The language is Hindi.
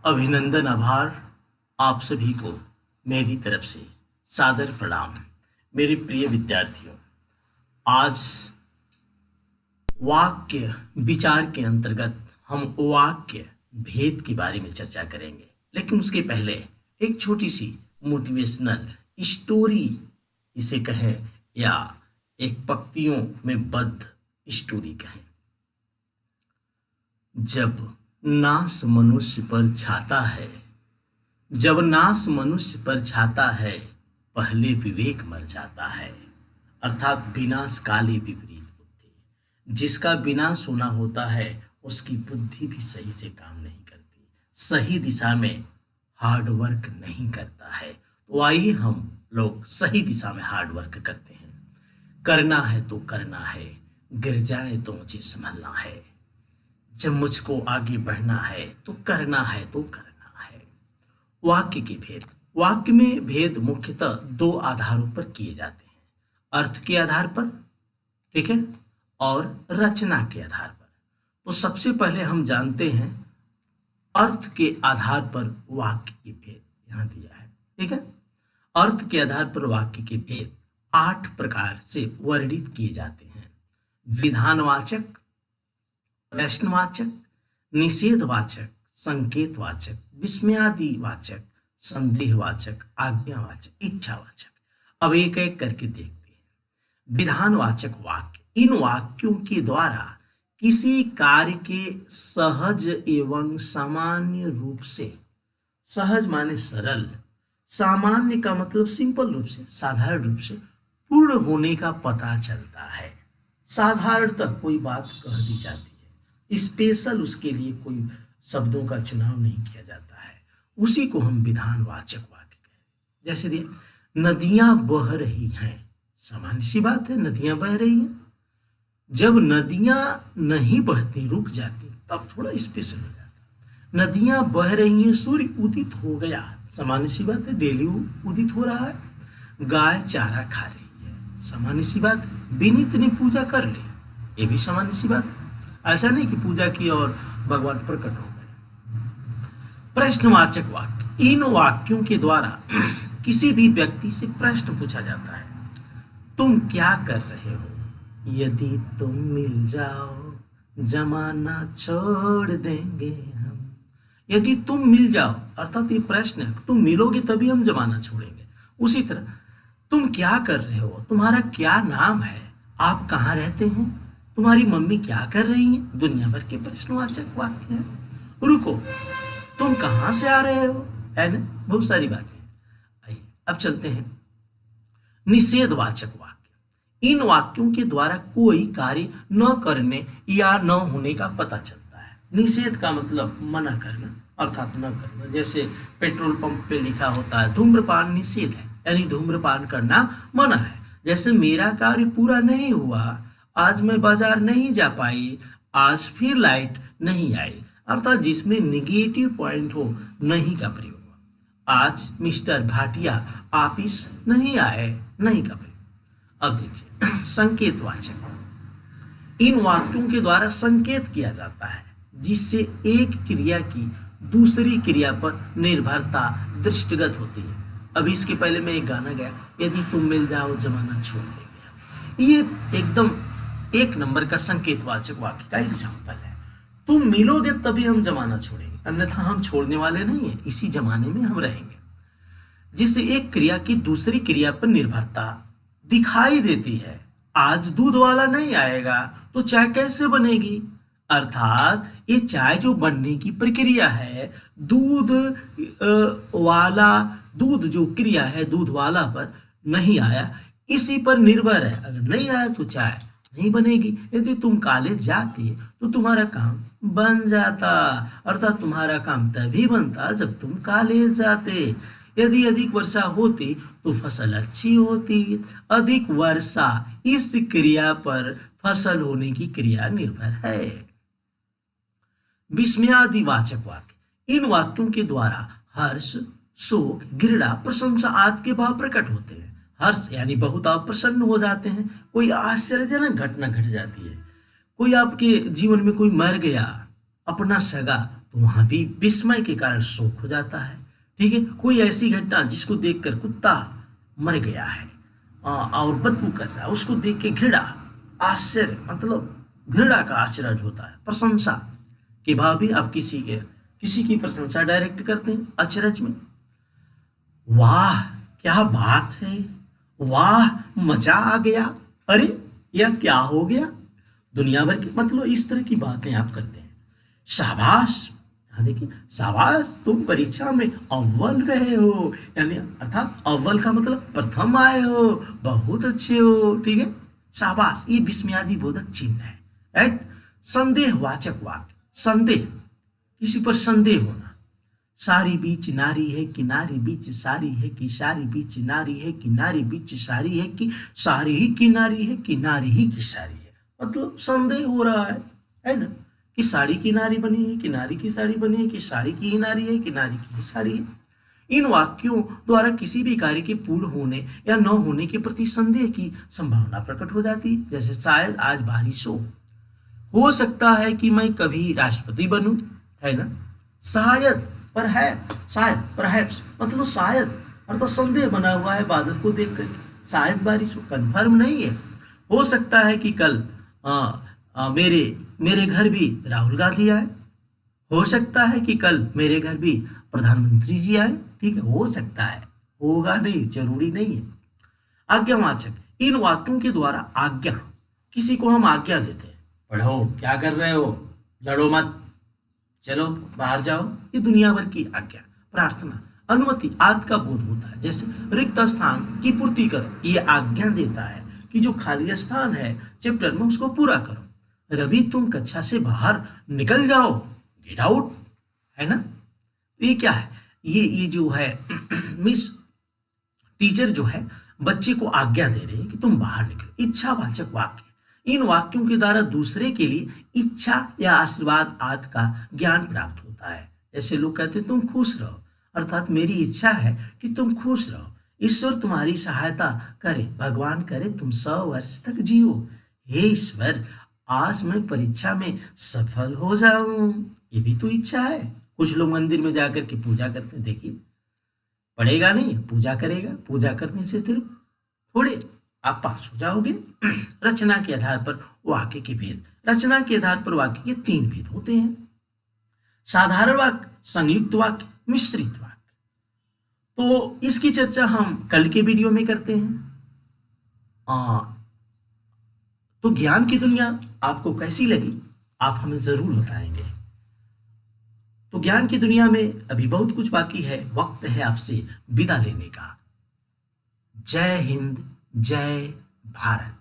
अभिनंदन, आभार आप सभी को मेरी तरफ से सादर प्रणाम। मेरे प्रिय विद्यार्थियों, आज वाक्य विचार के अंतर्गत हम वाक्य भेद के बारे में चर्चा करेंगे, लेकिन उसके पहले एक छोटी सी मोटिवेशनल स्टोरी इसे कहें या एक पंक्तियों में बद्ध स्टोरी कहें। जब नाश मनुष्य पर छाता है, जब नाश मनुष्य पर छाता है, पहले विवेक मर जाता है। अर्थात विनाश काले विपरीत बुद्धि। जिसका विनाश होना होता है उसकी बुद्धि भी सही से काम नहीं करती, सही दिशा में हार्ड वर्क नहीं करता है। तो आइए हम लोग सही दिशा में हार्ड वर्क करते हैं। करना है तो करना है, गिर जाए तो मुझे संभलना है। जब मुझको आगे बढ़ना है तो करना है तो करना है। वाक्य के भेद। वाक्य में भेद मुख्यतः दो आधारों पर किए जाते हैं, अर्थ के आधार पर, ठीक है, और रचना के आधार पर। तो सबसे पहले हम जानते हैं अर्थ के आधार पर वाक्य के भेद यहां दिया है, ठीक है। अर्थ के आधार पर वाक्य के भेद 8 प्रकार से वर्णित किए जाते हैं। विधानवाचक, प्रश्नवाचक, निषेधवाचक, संकेतवाचक, विस्मयादिवाचक, संदेहवाचक, आज्ञावाचक, इच्छावाचक। अब एक एक करके देखते हैं। विधानवाचक वाक्य, इन वाक्यों के द्वारा किसी कार्य के सहज एवं सामान्य रूप से, सहज माने सरल, सामान्य का मतलब सिंपल रूप से, साधारण रूप से पूर्ण होने का पता चलता है। साधारणतः कोई बात कह दी जाती है, स्पेशल उसके लिए कोई शब्दों का चुनाव नहीं किया जाता है, उसी को हम विधानवाचक वाक्य कहते हैं। जैसे दिए, नदियां बह रही हैं, सामान्य सी बात है, नदियां बह रही हैं। जब नदियां नहीं बहती, रुक जाती, तब थोड़ा स्पेशल हो जाता। नदियां बह रही हैं, सूर्य उदित हो गया, सामान्य सी बात है, डेली उदित हो रहा है। गाय चारा खा रही है, सामान्य सी बात है। विनीत ने पूजा कर ली, ये भी सामान्य सी बात है। ऐसा नहीं कि पूजा की और भगवान प्रकट हो गए। प्रश्नवाचक वाक्य, इन वाक्यों के द्वारा किसी भी व्यक्ति से प्रश्न पूछा जाता है। तुम क्या कर रहे हो? यदि तुम मिल जाओ जमाना छोड़ देंगे हम। यदि तुम मिल जाओ, अर्थात ये प्रश्न है, तुम मिलोगे तभी हम जमाना छोड़ेंगे। उसी तरह तुम क्या कर रहे हो, तुम्हारा क्या नाम है, आप कहाँ रहते हैं, तुम्हारी मम्मी क्या कर रही हैं, दुनिया भर के प्रश्नवाचक वाक्य है। रुको, तुम कहाँ से आ रहे हो, है ना, बहुत सारी बातें हैं। आइए अब चलते हैं निषेधवाचक वाक्य। इन वाक्यों के द्वारा कोई कार्य न करने या न होने का पता चलता है। निषेध का मतलब मना करना, अर्थात न करना। जैसे पेट्रोल पंप पे लिखा होता है धूम्रपान निषेध है, यानी धूम्रपान करना मना है। जैसे मेरा कार्य पूरा नहीं हुआ, आज मैं बाजार नहीं जा पाई, आज फिर लाइट नहीं आई, अर्थात जिसमें निगेटिव पॉइंट हो, नहीं का प्रयोग। आज मिस्टर भाटिया ऑफिस नहीं आए, नहीं का प्रयोग। अब देखिए संकेतवाचक, इन वाक्यों के द्वारा संकेत किया जाता है जिससे एक क्रिया की दूसरी क्रिया पर निर्भरता दृष्टिगत होती है। अभी इसके पहले में एक गाना गया, यदि तुम मिल जाओ जमाना छोड़ देंगे। ये एकदम 1 नंबर का संकेतवाचक वाक्य का एग्जाम्पल है। तुम मिलोगे तभी हम जमाना छोड़ेंगे, अन्यथा हम छोड़ने वाले नहीं है, इसी जमाने में हम रहेंगे। जिससे एक क्रिया की दूसरी क्रिया पर निर्भरता दिखाई देती है। आज दूध वाला नहीं आएगा तो चाय कैसे बनेगी? अर्थात ये चाय जो बनने की प्रक्रिया है, दूध जो क्रिया है दूध वाला पर नहीं आया, इसी पर निर्भर है। अगर नहीं आया तो चाय नहीं बनेगी। यदि तुम कॉलेज जाते तो तुम्हारा काम बन जाता, अर्थात तुम्हारा काम तभी बनता जब तुम कॉलेज जाते। यदि अधिक वर्षा होती तो फसल अच्छी होती। अधिक वर्षा इस क्रिया पर फसल होने की क्रिया निर्भर है। विस्मयादिवाचक वाक्य, इन वाक्यों के द्वारा हर्ष, शोक, घृणा, प्रशंसा आदि के भाव प्रकट होते हैं। हर्ष यानी बहुत आप प्रसन्न हो जाते हैं, कोई आश्चर्यजनक घटना घट जाती है, कोई आपके जीवन में कोई मर गया अपना सगा, तो वहां भी विस्मय के कारण शोक हो जाता है। ठीक है, कोई ऐसी घटना जिसको देखकर कुत्ता मर गया है और बदबू कर रहा है, उसको देख के घृणा, आश्चर्य, मतलब घृणा का आश्चर्य होता है। प्रशंसा कि भाव भी आप किसी की प्रशंसा डायरेक्ट करते हैं अचरज में, वाह क्या बात है, वाह मजा आ गया, अरे यह क्या हो गया, दुनिया भर की, मतलब इस तरह की बातें आप करते हैं। शाबाश, हाँ देखिए, शाबाश तुम परीक्षा में अव्वल रहे हो, यानी अर्थात अव्वल का मतलब प्रथम आए हो, बहुत अच्छे हो। ठीक है, शाबाश, ये विस्मयादि बोधक चिन्ह है। राइट, संदेहवाचक वाक्य, संदेह, किसी पर संदेह होना। सारी बीच नारी है कि नारी बीच सारी है कि सारी बीच नारी है कि नारी बीच सारी है कि सारी ही की नारी है कि नारी ही की सारी है, मतलब संदेह हो रहा है ना, कि साड़ी की नारी बनी है कि नारी की साड़ी बनी है कि साड़ी की ही नारी है कि नारी की ही साड़ी है। इन वाक्यों द्वारा किसी भी कार्य के पूर्ण होने या न होने के प्रति संदेह की संभावना प्रकट हो जाती है। जैसे शायद आज बारिश हो सकता है कि मैं कभी राष्ट्रपति बनूं, है ना, शायद, पर है, शायद, परहैप्स, मतलब शायद, अर्थात संदेह बना हुआ है बादल को देखकर, शायद बारिश हो, कंफर्म नहीं है। हो सकता है कि कल मेरे घर भी राहुल गांधी आए, हो सकता है कि कल मेरे घर भी प्रधानमंत्री जी आए। ठीक है, हो सकता है, होगा नहीं, जरूरी नहीं है। आज्ञावाचक, इन वाक्यों के द्वारा आज्ञा, किसी को हम आज्ञा देते हैं, पढ़ो, क्या कर रहे हो, लड़ो मत, चलो बाहर जाओ, ये दुनिया भर की आज्ञा। प्रार्थना, अनुमति आदि का बोध होता है। जैसे रिक्त स्थान की पूर्ति करो, ये आज्ञा देता है कि जो खाली स्थान है चैप्टर में उसको पूरा करो। रवि तुम कक्षा से बाहर निकल जाओ, गेट आउट, है ना। तो ये क्या है, ये जो है मिस टीचर जो है बच्चे को आज्ञा दे रहे हैं कि तुम बाहर निकलो। इच्छावाचक वाक्य, इन वाक्यों के द्वारा दूसरे के लिए इच्छा या आशीर्वाद आदि का ज्ञान प्राप्त होता है। जैसे लोग कहते हैं तुम खुश रहो, अर्थात मेरी इच्छा है कि तुम खुश रहो, ईश्वर तुम्हारी सहायता करे, भगवान करे तुम 100 वर्ष तक जियो, हे ईश्वर आज मैं परीक्षा में सफल हो जाऊं, ये भी तो इच्छा है। कुछ लोग मंदिर में जाकर के पूजा करते हैं, देखिए पढ़ेगा नहीं, पूजा करेगा, पूजा करने से सिर्फ थोड़े आप पास हो जाओगे। रचना के आधार पर वाक्य के भेद, रचना के आधार पर वाक्य के 3 भेद होते हैं, साधारण वाक्य, संयुक्त वाक्य, मिश्रित वाक्य। तो इसकी चर्चा हम कल के वीडियो में करते हैं। तो ज्ञान की दुनिया आपको कैसी लगी, आप हमें जरूर बताएंगे। तो ज्ञान की दुनिया में अभी बहुत कुछ बाकी है, वक्त है आपसे विदा लेने का। जय हिंद, जय भारत।